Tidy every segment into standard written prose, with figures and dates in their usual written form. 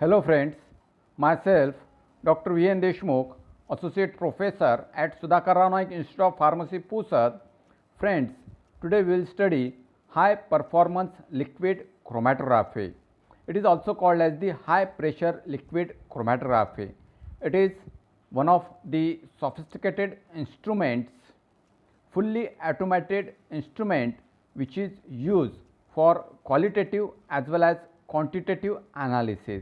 Hello friends, myself Dr. V.N. Deshmukh, Associate Professor at Sudhakar Rao Naik Institute of Pharmacy, Pusat. Friends, today we will study high performance liquid chromatography. It is also called as the high pressure liquid chromatography. It is one of the sophisticated instruments, fully automated instrument which is used for qualitative as well as quantitative analysis.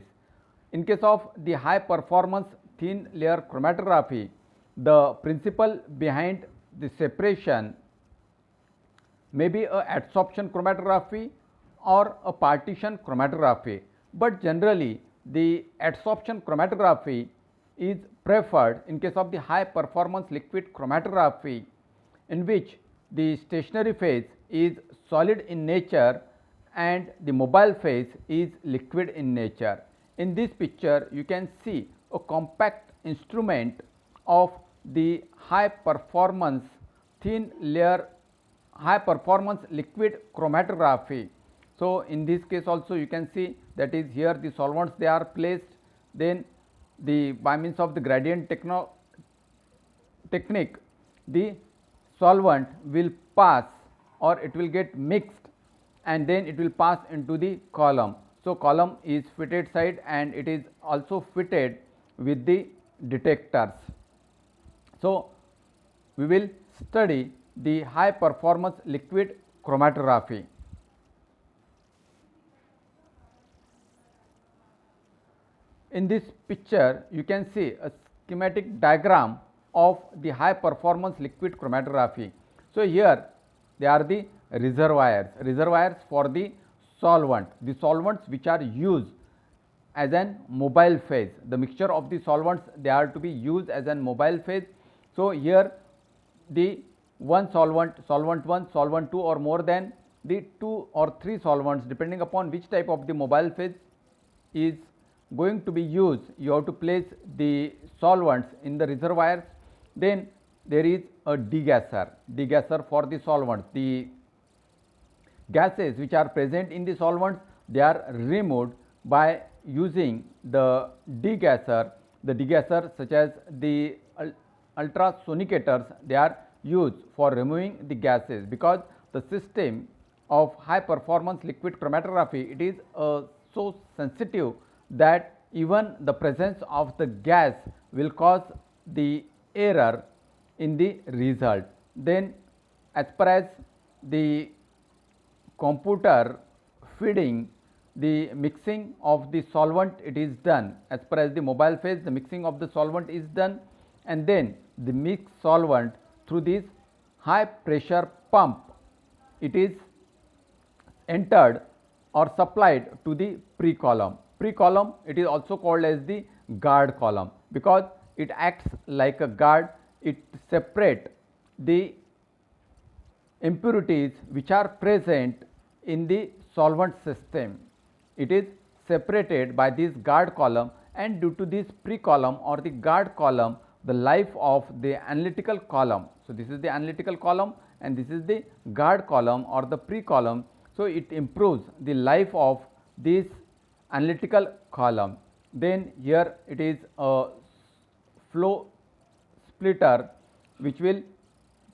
In case of the high performance thin layer chromatography, the principle behind the separation may be a adsorption chromatography or a partition chromatography, but generally the adsorption chromatography is preferred in case of the high performance liquid chromatography, in which the stationary phase is solid in nature and the mobile phase is liquid in nature. In this picture you can see a compact instrument of the high performance thin layer high performance liquid chromatography. So, in this case also you can see, that is, here the solvents they are placed, then the by means of the gradient technique the solvent will pass or it will get mixed and then it will pass into the column. So, column is fitted side and it is also fitted with the detectors. So, we will study the high performance liquid chromatography. In this picture you can see a schematic diagram of the high performance liquid chromatography. So, here they are the reservoirs for the solvents which are used as an mobile phase. The mixture of the solvents they are to be used as an mobile phase. So, here the one solvent, solvent 1, solvent 2 or more than the 2 or 3 solvents, depending upon which type of the mobile phase is going to be used, you have to place the solvents in the reservoirs. Then there is a degasser for the solvents. The gases which are present in the solvents, they are removed by using the degasser. The degasser such as the ultrasonicators, they are used for removing the gases, because the system of high performance liquid chromatography, it is so sensitive that even the presence of the gas will cause the error in the result. Then as per as the computer feeding, the mixing of the solvent it is done. As per as the mobile phase, the mixing of the solvent is done, and then the mixed solvent through this high pressure pump, it is entered or supplied to the pre-column. Pre-column, it is also called as the guard column, because it acts like a guard. It separates the impurities which are present in the solvent system. It is separated by this guard column, and due to this pre-column or the guard column, the life of the analytical column. So, this is the analytical column and this is the guard column or the pre-column. So, it improves the life of this analytical column. Then here it is a flow splitter which will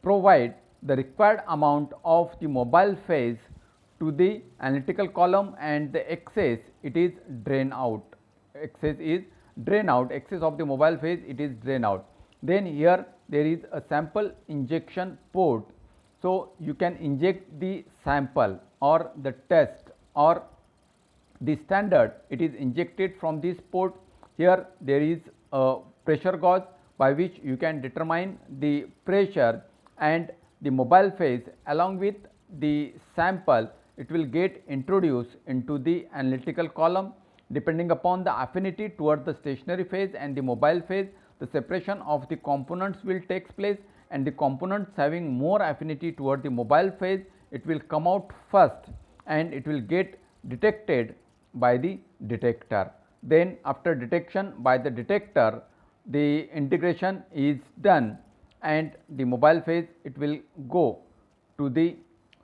provide the required amount of the mobile phase to the analytical column, and the excess it is drain out. Excess of the mobile phase it is drain out. Then here there is a sample injection port. So, you can inject the sample or the test or the standard, it is injected from this port. Here there is a pressure gauge by which you can determine the pressure, and the mobile phase along with the sample, it will get introduced into the analytical column. Depending upon the affinity towards the stationary phase and the mobile phase, the separation of the components will take place, and the components having more affinity toward the mobile phase, it will come out first and it will get detected by the detector. Then after detection by the detector, the integration is done and the mobile phase it will go to the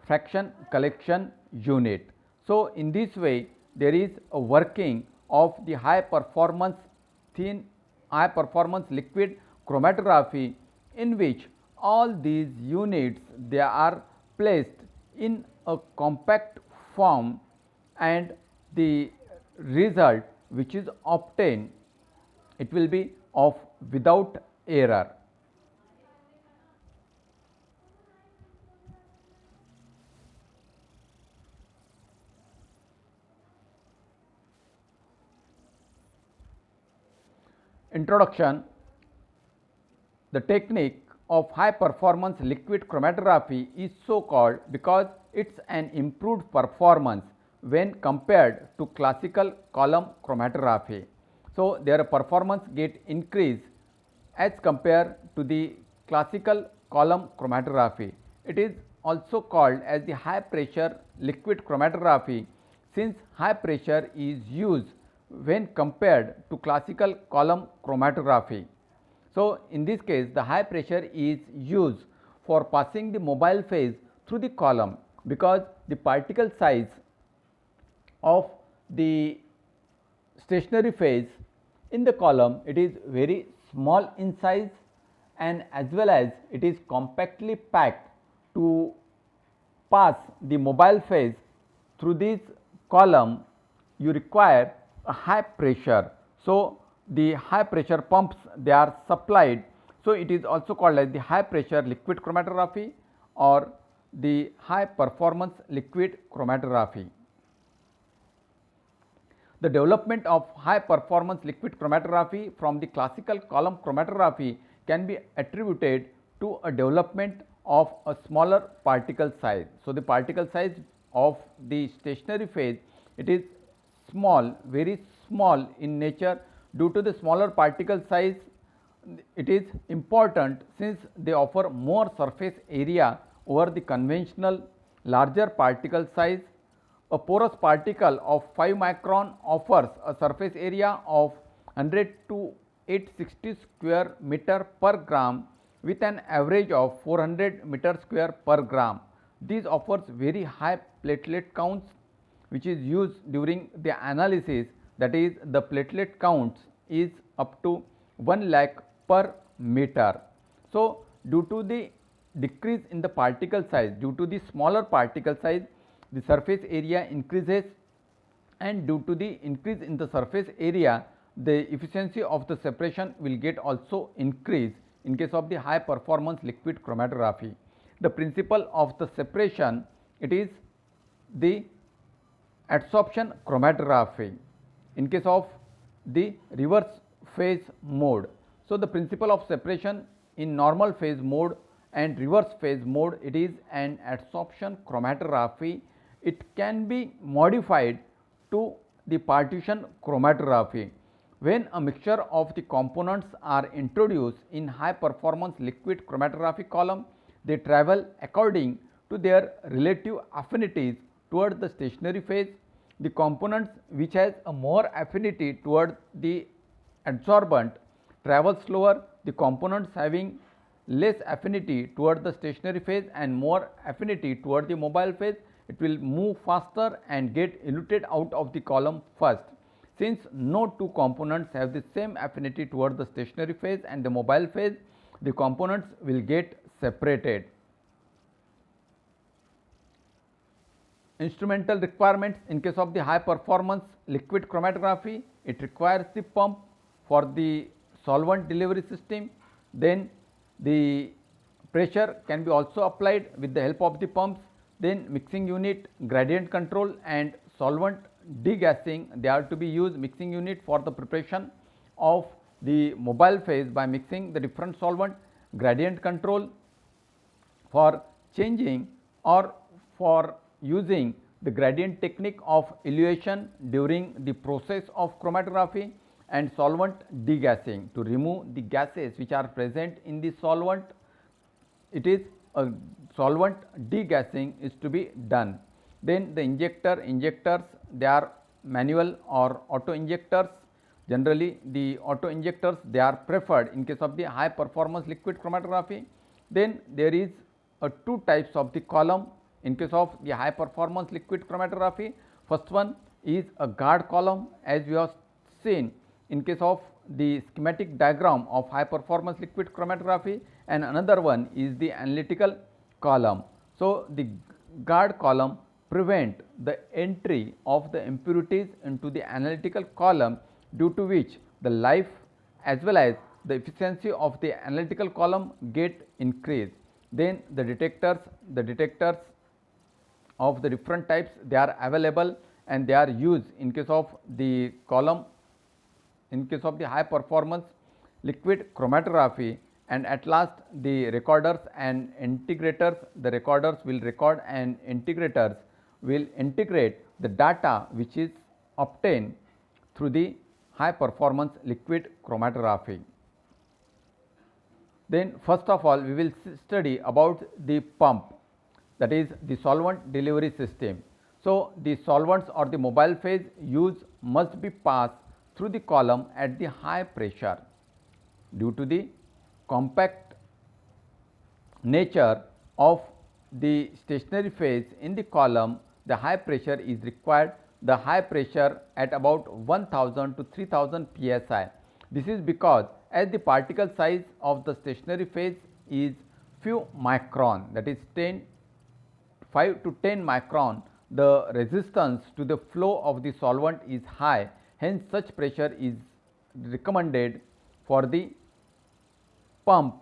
fraction collection unit. So, in this way there is a working of the high performance liquid chromatography, in which all these units they are placed in a compact form, and the result which is obtained, it will be of without error. Introduction. The technique of high performance liquid chromatography is so called because it is an improved performance when compared to classical column chromatography. So, their performance get increased as compared to the classical column chromatography. It is also called as the high pressure liquid chromatography, since high pressure is used when compared to classical column chromatography. So, in this case the high pressure is used for passing the mobile phase through the column, because the particle size of the stationary phase in the column, it is very small in size, and as well as it is compactly packed. To pass the mobile phase through this column, you require a high pressure. So, the high pressure pumps they are supplied. So, it is also called as the high pressure liquid chromatography or the high performance liquid chromatography. The development of high performance liquid chromatography from the classical column chromatography can be attributed to a development of a smaller particle size. So, the particle size of the stationary phase, it is small, very small in nature. Due to the smaller particle size, it is important since they offer more surface area over the conventional larger particle size. A porous particle of 5 micron offers a surface area of 100 to 860 square meter per gram with an average of 400 meter square per gram. This offers very high platelet counts, which is used during the analysis, that is the platelet counts is up to 1 lakh per meter. So, due to the decrease in the particle size, due to the smaller particle size, the surface area increases, and due to the increase in the surface area, the efficiency of the separation will get also increased in case of the high performance liquid chromatography. The principle of the separation, it is the adsorption chromatography in case of the reverse phase mode. So, the principle of separation in normal phase mode and reverse phase mode, it is an adsorption chromatography. It can be modified to the partition chromatography. When a mixture of the components are introduced in high performance liquid chromatography column, they travel according to their relative affinities toward the stationary phase. The components which has a more affinity toward the adsorbent travel slower. The components having less affinity toward the stationary phase and more affinity toward the mobile phase, it will move faster and get eluted out of the column first. Since no two components have the same affinity toward the stationary phase and the mobile phase, the components will get separated. Instrumental requirements in case of the high performance liquid chromatography, it requires the pump for the solvent delivery system. Then the pressure can be also applied with the help of the pumps. Then mixing unit, gradient control and solvent degassing, they are to be used. Mixing unit for the preparation of the mobile phase by mixing the different solvent, gradient control for changing or for using the gradient technique of elution during the process of chromatography, and solvent degassing to remove the gases which are present in the solvent. It is a solvent degassing is to be done. Then the injectors, they are manual or auto injectors. Generally the auto injectors, they are preferred in case of the high performance liquid chromatography. Then there is two types of the column in case of the high performance liquid chromatography. First one is a guard column, as we have seen in case of the schematic diagram of high performance liquid chromatography, and another one is the analytical column. So, the guard column prevent the entry of the impurities into the analytical column, due to which the life as well as the efficiency of the analytical column get increased. Then the detectors of the different types, they are available and they are used in case of the column, in case of the high performance liquid chromatography. And at last the recorders and integrators, the recorders will record and integrators will integrate the data which is obtained through the high performance liquid chromatography. Then first of all we will study about the pump, that is the solvent delivery system. So, the solvents or the mobile phase used must be passed through the column at the high pressure. Due to the compact nature of the stationary phase in the column, the high pressure is required, the high pressure at about 1000 to 3000 psi. This is because as the particle size of the stationary phase is few micron, that is 5 to 10 micron, the resistance to the flow of the solvent is high. Hence, such pressure is recommended for the pump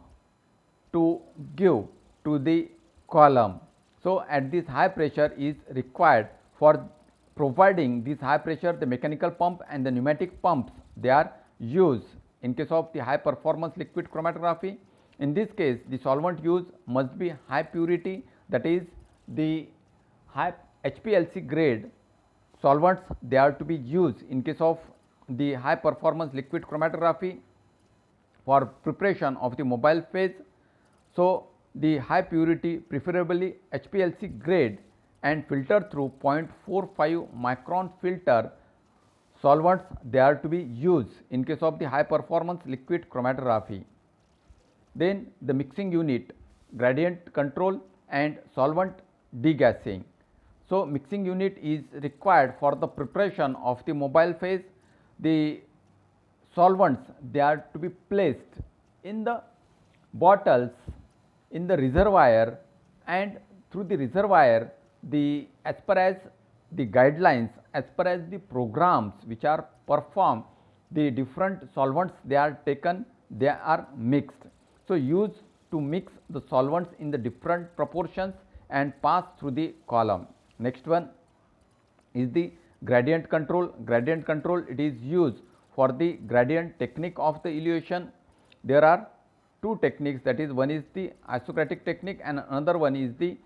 to give to the column. So, at this high pressure is required. For providing this high pressure, the mechanical pump and the pneumatic pumps, they are used in case of the high performance liquid chromatography. In this case, the solvent used must be high purity, that is the high HPLC grade solvents, they are to be used in case of the high performance liquid chromatography for preparation of the mobile phase. So, the high purity, preferably HPLC grade and filtered through 0.45 micron filter solvents, they are to be used in case of the high performance liquid chromatography. Then the mixing unit, gradient control and solvent degassing. So, mixing unit is required for the preparation of the mobile phase. The solvents, they are to be placed in the bottles in the reservoir, and through the reservoir, the as per as the guidelines, as per as the programs which are performed, the different solvents, they are taken, they are mixed. So, use to mix the solvents in the different proportions and pass through the column. Next one is the gradient control. Gradient control, it is used for the gradient technique of the elution. There are two techniques, that is, one is the isocratic technique and another one is the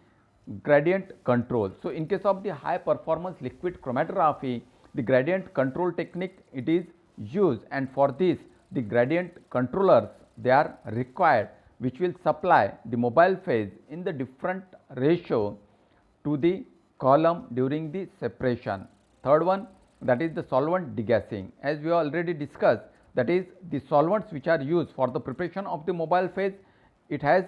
gradient control. So, in case of the high performance liquid chromatography, the gradient control technique, it is used, and for this the gradient controllers, they are required, which will supply the mobile phase in the different ratio to the column during the separation. Third one, that is the solvent degassing. As we already discussed, that is the solvents which are used for the preparation of the mobile phase, it has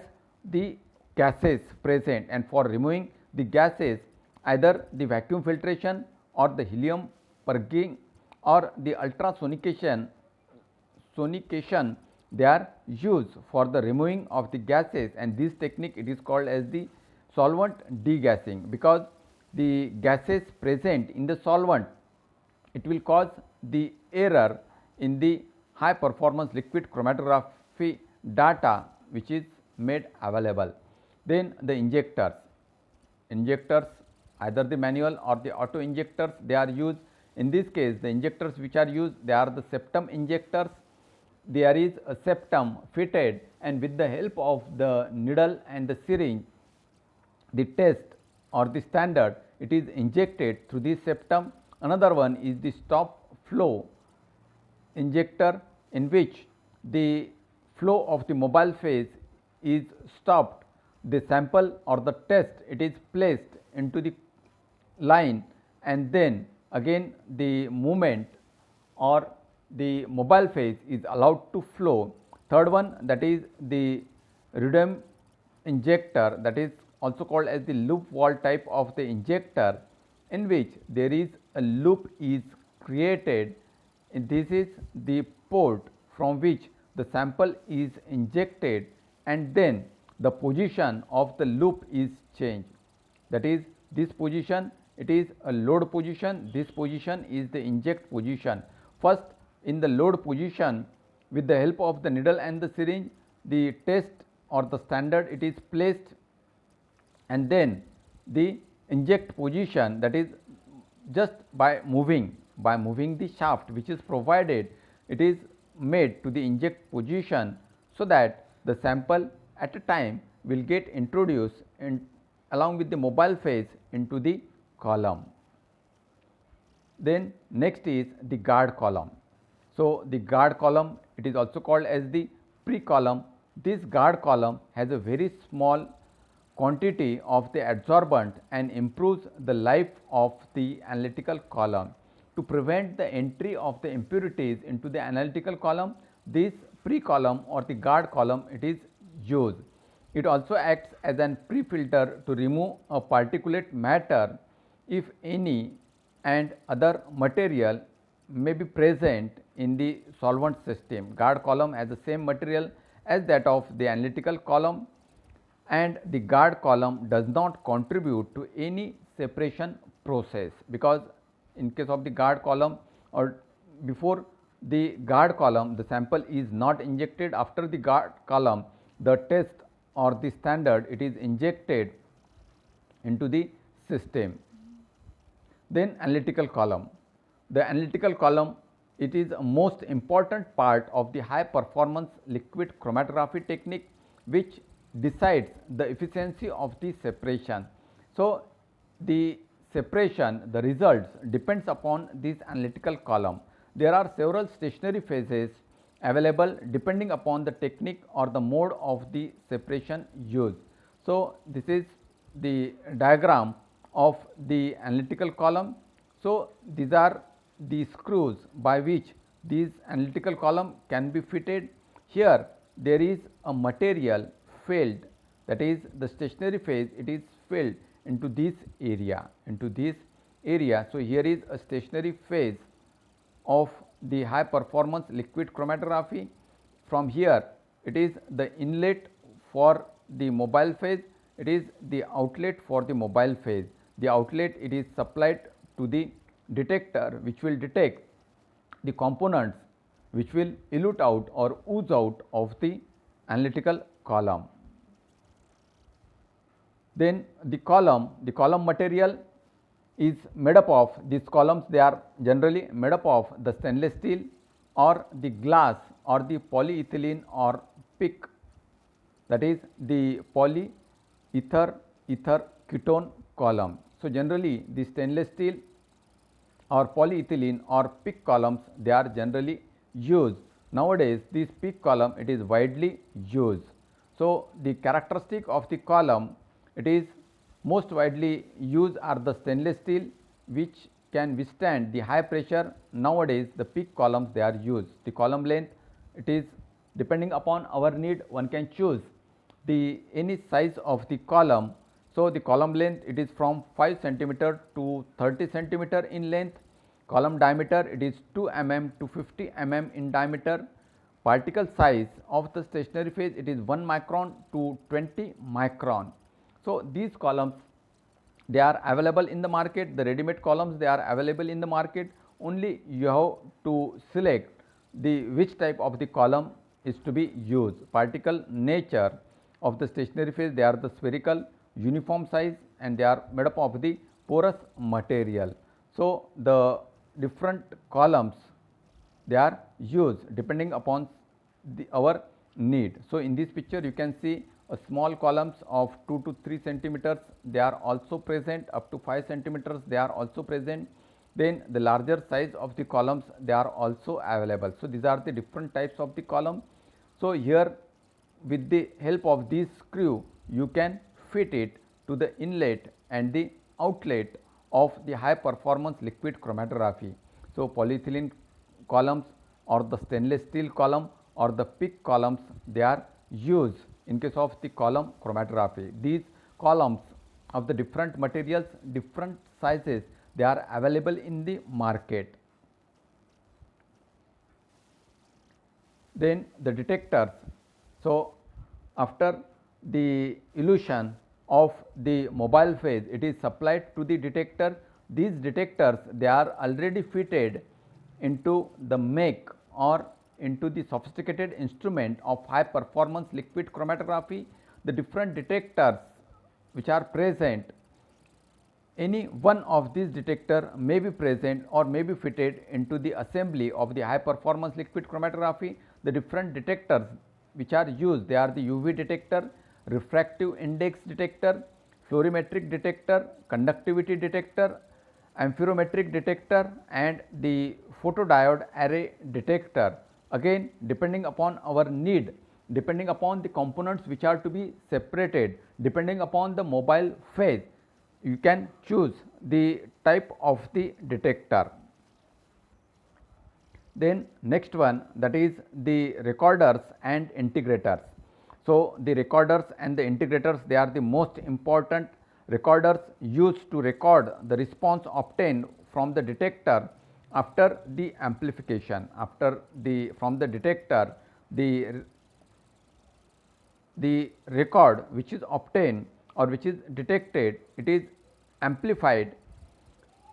the gases present, and for removing the gases, either the vacuum filtration or the helium purging or the ultrasonication, they are used for the removing of the gases, and this technique, it is called as the solvent degassing, because the gases present in the solvent, it will cause the error in the high performance liquid chromatography data which is made available. Then the injectors, either the manual or the auto injectors, they are used. In this case, the injectors which are used, they are the septum injectors. There is a septum fitted, and with the help of the needle and the syringe, the test or the standard, it is injected through the septum. Another one is the stop flow injector, in which the flow of the mobile phase is stopped. The sample or the test, it is placed into the line, and then again the movement or the mobile phase is allowed to flow. Third one, that is the Rudem injector, that is also called as the loop valve type of the injector, in which there is a loop is created this is the port from which the sample is injected, and then the position of the loop is changed. That is, this position, it is a load position, this position is the inject position. First, in the load position, with the help of the needle and the syringe, the test or the standard it is placed, and then the inject position, that is just by moving the shaft which is provided, it is made to the inject position, so that the sample at a time will get introduced in along with the mobile phase into the column. Then next is the guard column. So, the guard column, it is also called as the pre-column. This guard column has a very small quantity of the adsorbent and improves the life of the analytical column. To prevent the entry of the impurities into the analytical column, this pre-column or the guard column it is used. It also acts as an pre-filter to remove a particulate matter if any and other material may be present in the solvent system. Guard column has the same material as that of the analytical column, and the guard column does not contribute to any separation process, because in case of the guard column or before the guard column, the sample is not injected. After the guard column, the test or the standard it is injected into the system. Then analytical column. The analytical column, it is a most important part of the high performance liquid chromatography technique, which decides the efficiency of the separation. So, the separation, the results depends upon this analytical column. There are several stationary phases available depending upon the technique or the mode of the separation used. So, this is the diagram of the analytical column. So, these are the screws by which these analytical column can be fitted. Here there is a material filled, that is the stationary phase, it is filled into this area, So, here is a stationary phase of the high performance liquid chromatography. From here it is the inlet for the mobile phase, it is the outlet for the mobile phase. The outlet, it is supplied to the detector which will detect the components which will elute out or ooze out of the analytical column. Then the column material is made up of, these columns they are generally made up of the stainless steel or the glass or the polyethylene or PEEK, that is the polyether ether ketone column. So, generally the stainless steel or polyethylene or PEEK columns they are generally used. Nowadays this PEEK column it is widely used. So, the characteristic of the column, it is most widely used are the stainless steel which can withstand the high pressure. Nowadays the PEEK columns they are used. The column length, it is depending upon our need, one can choose the any size of the column. So, the column length it is from 5 centimeter to 30 centimeter in length. Column diameter it is 2 mm to 50 mm in diameter. Particle size of the stationary phase it is 1 micron to 20 micron. So, these columns they are available in the market, the ready made columns they are available in the market. Only you have to select the which type of the column is to be used. Particle nature of the stationary phase, they are the spherical, uniform size, and they are made up of the porous material. So, the different columns they are used depending upon our need. So, in this picture you can see a small columns of 2 to 3 centimeters they are also present, up to 5 centimeters they are also present. Then the larger size of the columns they are also available. So, these are the different types of the column. So, here with the help of this screw you can fit it to the inlet and the outlet of the high performance liquid chromatography. So, polyethylene columns or the stainless steel column or the PEEK columns they are used in case of the column chromatography. These columns of the different materials, different sizes they are available in the market. Then the detectors. So, after the illusion of the mobile phase, it is supplied to the detector. These detectors, they are already fitted into the make or into the sophisticated instrument of high performance liquid chromatography. The different detectors which are present, any one of these detector may be present or may be fitted into the assembly of the high performance liquid chromatography. The different detectors which are used, they are the UV detector, refractive index detector, fluorimetric detector, conductivity detector, amperometric detector and the photodiode array detector. Again, depending upon our need, depending upon the components which are to be separated, depending upon the mobile phase, you can choose the type of the detector. Then next one, that is the recorders and integrators. So, the recorders and the integrators, they are the most important. Recorders used to record the response obtained from the detector after the amplification. After the from the detector, the record which is obtained or which is detected, it is amplified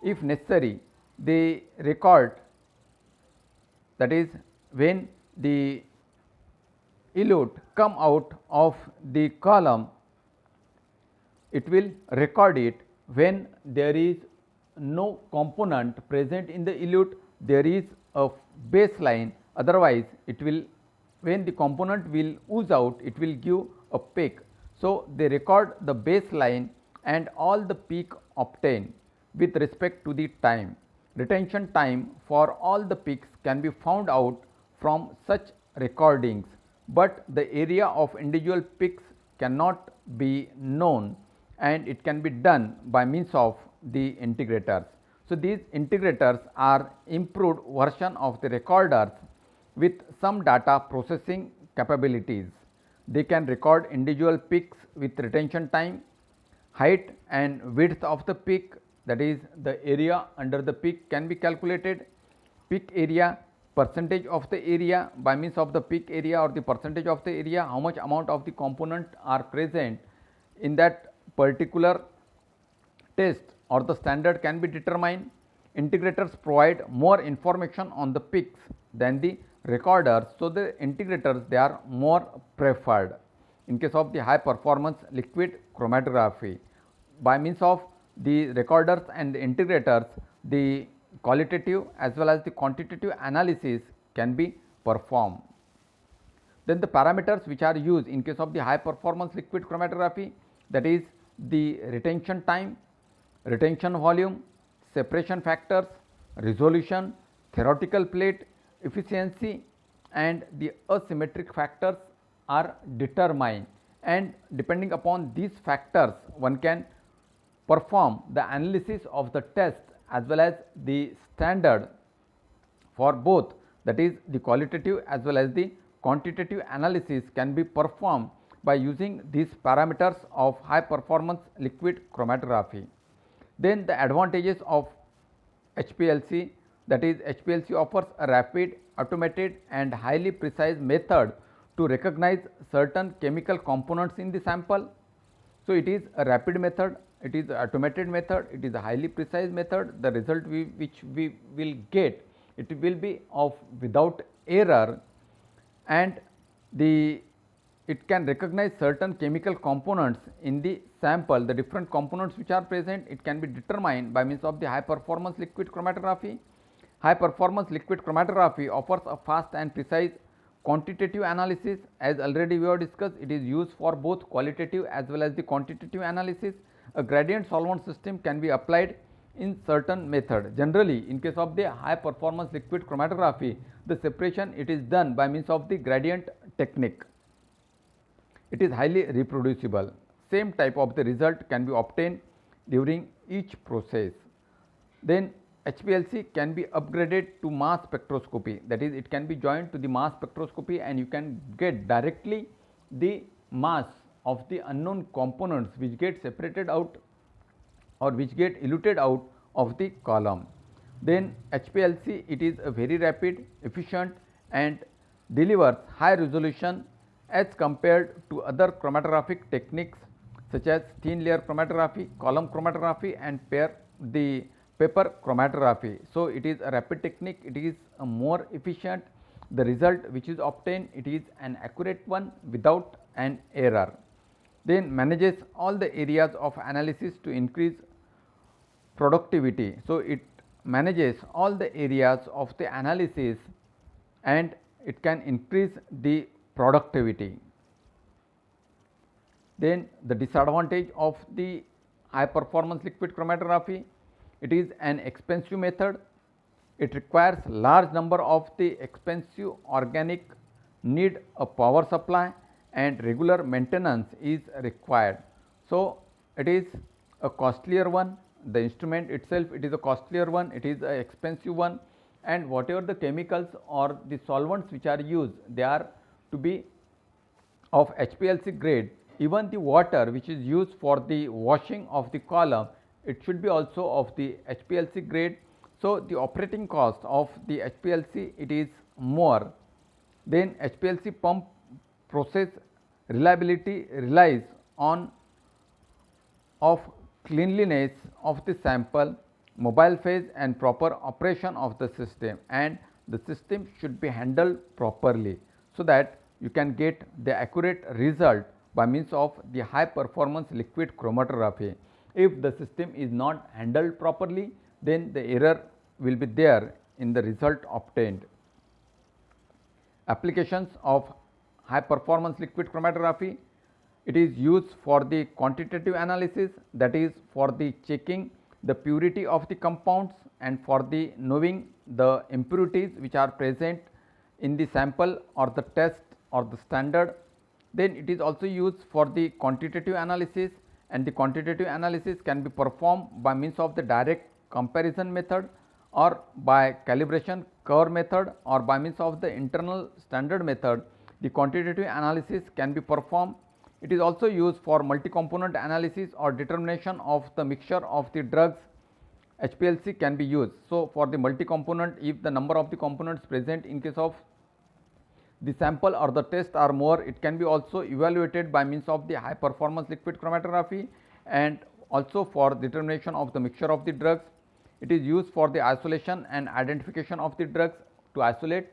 if necessary. The record, that is when the elute come out of the column, it will record it when there is no component present in the elute, there is a baseline, otherwise it will, when the component will ooze out, it will give a peak. So, they record the baseline and all the peak obtained with respect to the time. Retention time for all the peaks can be found out from such recordings, but the area of individual peaks cannot be known and it can be done by means of the integrators. So, these integrators are improved version of the recorders with some data processing capabilities. They can record individual peaks with retention time, height and width of the peak, that is the area under the peak can be calculated, peak area, percentage of the area by means of the peak area or the percentage of the area, how much amount of the component are present in that particular test or the standard can be determined. Integrators provide more information on the peaks than the recorders. So, the integrators, they are more preferred in case of the high performance liquid chromatography. By means of the recorders and the integrators, the qualitative as well as the quantitative analysis can be performed. Then the parameters which are used in case of the high performance liquid chromatography, that is the retention time, retention volume, separation factors, resolution, theoretical plate efficiency and the asymmetric factors are determined, and depending upon these factors one can perform the analysis of the test as well as the standard for both, that is the qualitative as well as the quantitative analysis can be performed by using these parameters of high performance liquid chromatography. Then the advantages of HPLC, that is HPLC offers a rapid, automated and highly precise method to recognize certain chemical components in the sample. So, it is a rapid method, it is an automated method, it is a highly precise method. The result which we will get, it will be of without error, and the it can recognize certain chemical components in the sample. The different components which are present, it can be determined by means of the high performance liquid chromatography. High performance liquid chromatography offers a fast and precise quantitative analysis. As already we have discussed, it is used for both qualitative as well as the quantitative analysis. A gradient solvent system can be applied in certain method. Generally, in case of the high performance liquid chromatography, the separation it is done by means of the gradient technique. It is highly reproducible. Same type of the result can be obtained during each process. Then HPLC can be upgraded to mass spectroscopy, that is it can be joined to the mass spectroscopy and you can get directly the mass of the unknown components which get separated out or which get eluted out of the column. Then HPLC, it is a very rapid, efficient and delivers high resolution as compared to other chromatographic techniques such as thin layer chromatography, column chromatography and the paper chromatography. So, it is a rapid technique, it is a more efficient, the result which is obtained, it is an accurate one without an error. Then manages all the areas of analysis to increase productivity. So, it manages all the areas of the analysis and it can increase the productivity. Then the disadvantage of the high performance liquid chromatography, it is an expensive method, it requires large number of the expensive organic, need a power supply and regular maintenance is required. So, it is a costlier one, the instrument itself it is a costlier one, it is a expensive one and whatever the chemicals or the solvents which are used, they are to be of HPLC grade. Even the water which is used for the washing of the column, it should be also of the HPLC grade. So, the operating cost of the HPLC it is more. Then HPLC pump process reliability relies on of cleanliness of the sample, mobile phase and proper operation of the system, and the system should be handled properly, so that you can get the accurate result by means of the high performance liquid chromatography. If the system is not handled properly, then the error will be there in the result obtained. Applications of high performance liquid chromatography, it is used for the quantitative analysis, that is for the checking the purity of the compounds and for the knowing the impurities which are present in the sample or the test or the standard. Then it is also used for the quantitative analysis, and the quantitative analysis can be performed by means of the direct comparison method or by calibration curve method or by means of the internal standard method. The quantitative analysis can be performed. It is also used for multi-component analysis or determination of the mixture of the drugs. HPLC can be used. So, for the multi-component, if the number of the components present in case of the sample or the test are more, it can be also evaluated by means of the high performance liquid chromatography, and also for determination of the mixture of the drugs. It is used for the isolation and identification of the drugs to isolate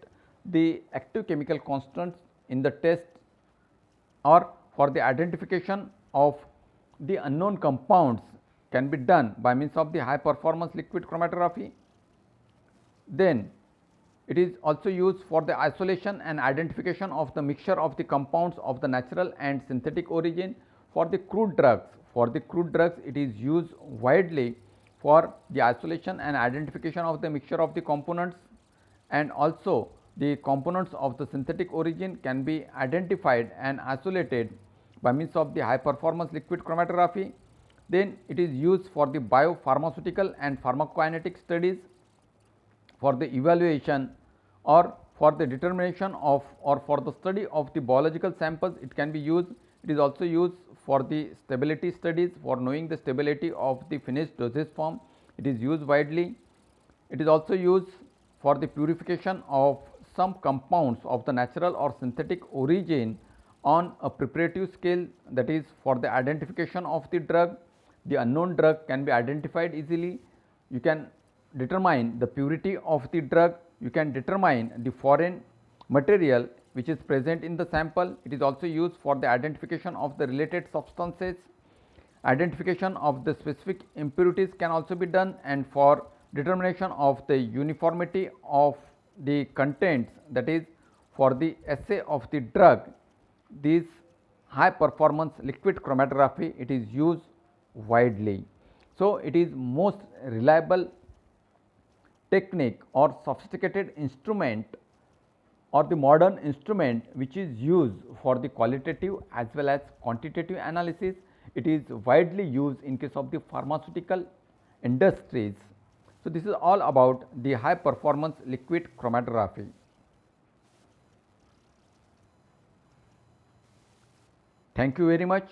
the active chemical constants in the test, or for the identification of the unknown compounds can be done by means of the high performance liquid chromatography. Then it is also used for the isolation and identification of the mixture of the compounds of the natural and synthetic origin for the crude drugs. For the crude drugs, it is used widely for the isolation and identification of the mixture of the components, and also the components of the synthetic origin can be identified and isolated by means of the high performance liquid chromatography. Then it is used for the biopharmaceutical and pharmacokinetic studies, for the evaluation or for the determination of or for the study of the biological samples it can be used. It is also used for the stability studies, for knowing the stability of the finished dosage form, it is used widely. It is also used for the purification of some compounds of the natural or synthetic origin on a preparative scale, that is for the identification of the drug. The unknown drug can be identified easily. You can determine the purity of the drug, you can determine the foreign material which is present in the sample. It is also used for the identification of the related substances. Identification of the specific impurities can also be done, and for determination of the uniformity of the contents, that is for the assay of the drug. This high performance liquid chromatography it is used widely. So, it is most reliable technique or sophisticated instrument or the modern instrument which is used for the qualitative as well as quantitative analysis. It is widely used in case of the pharmaceutical industries. So, this is all about the high performance liquid chromatography. Thank you very much.